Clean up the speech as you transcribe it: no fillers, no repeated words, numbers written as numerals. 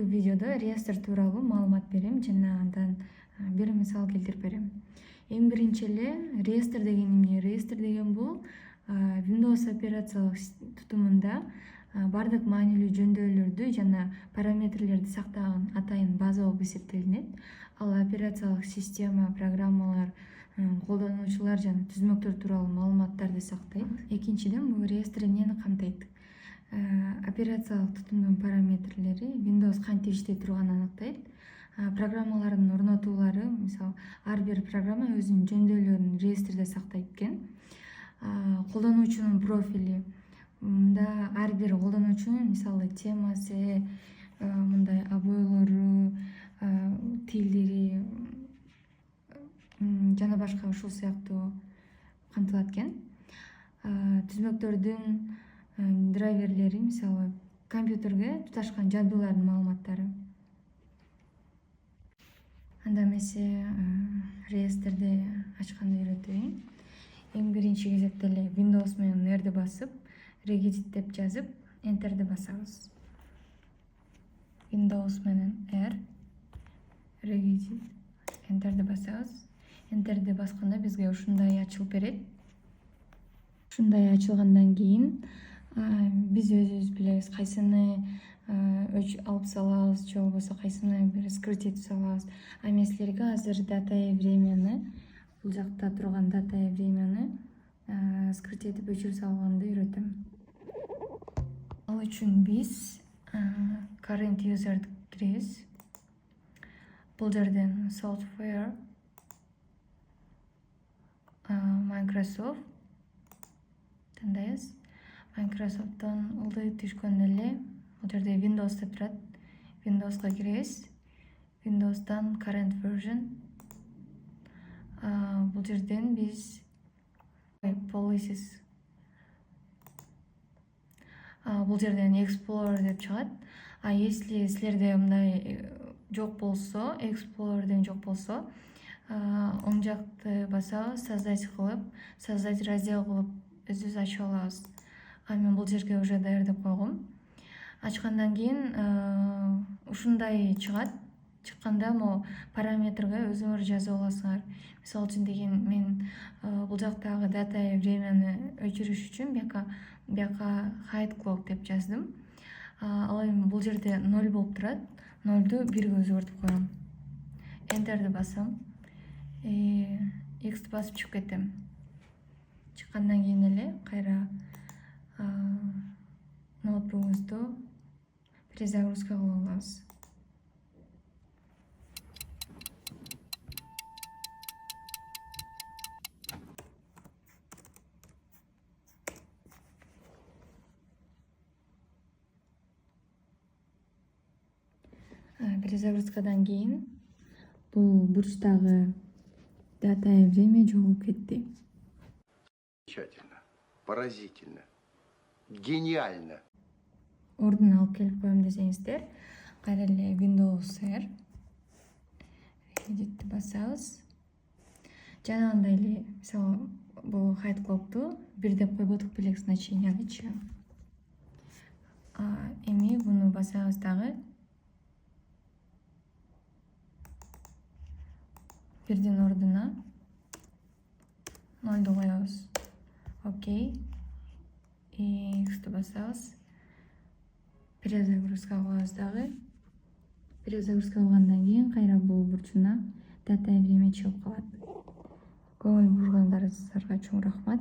видеодо реестр тууралуу маалымат берем жана андан бир мисал келтирип берем. Эң биринчи эле реестр деген эмне? Реестр деген бул Windows операциялык тутумунда бардык маанилүү жөндөөлөрдү жана параметрлерди сактаган атайын база болуп эсептелинет. Ал операциялык система, программалар, колдонуучулар жана түзмөктөр тууралуу маалыматтарды сактайт. Экинчиден, бул реестр эмнени камтайт? Операциялык тутумдун параметрлери Windows кантип иштей турганын аныктайт. Программалардын орнотуулары, мисалы, ар бир программа өзүнүн жөндөөлөрүн реестрде сактайт экен. Колдонуучунун профили, мында ар бир колдонуучунун, мисалы, темасы, мындай обойлору, тилдери жана башка ушул сыяктуу камтылат экен. Түзмөктөрдүн драйверлери, мисалы, компьютерге туташкан жадуулардын маалыматтары. Анда эмесе реестрди ачканды үйрөтөйүн. Эң биринчи кезекте эле Windows менен R'ди басып, regedit деп жазып, Enter'ди басабыз. Windows менен R, regedit, Enter'ди басабыз. Enter'ди басканда бизге ушундай ачылып берет. Ушундай ачылгандан кийин биз өзүбүз билебиз кайсыны өч алып салабыз, же болбосо кайсыны бир скрыть этип салабыз. Мен силерге азыр дата и времяны, бул жакта турган дата и времяны скрыть этип өчүрүп салганды үйрөтөм. Ал үчүн биз current user'ди киребиз. Бул жерден software, Microsoft тандайбыз. Microsoft'тон ылдый түшкөндө эле бул жерде Windows деп турат. Windows'ка киребиз. Windows'тан current version. Бул жерден биз policies. Бул жерден Explorer деп чыгат. Если силерде мындай жок болсо, Explorer'ден жок болсо, оң жакты басабыз, создать раздел кылып өзүбүз ачып алабыз. Мен бул жерге уже даярдап койгом. Ачкандан кийин ушундай чыгат. Чыкканда могу параметрге өзүңөр жазып аласыңар. Мисалы үчүн деген мен бул жактагы дата и времяны өчүрүш үчүн бияка hide clock деп жаздым. Ал эми бул жерде 0 болуп турат. 0ду 1ге өзгөртүп коем. Enter'ди басам. X'ти басып чыгып кетем. Чыккандан кийин эле кайра ноутбугубузду перезагрузка кылып алабыз. Перезагрузкадан кийин бул бурчтагы дата и время жоголуп кетти. Замечательно, поразительно, гениально. Ордуна алып келип коем десеңиздер, кайра эле Windows R, Edit'ти басабыз. Жанагындай эле, мисалы, бул hide clock'ту 1 деп койбодук белек значениянычы. Эми буну басабыз дагы. 1дин ордуна 0ду коебуз. Окей. X'ти басабыз. Перезагрузка кылабыз дагы. Перезагрузка кылгандан кийин кайра бул бурчуна дата и время чыгып калат. Көңүл бургандарыңыздарга чоң рахмат.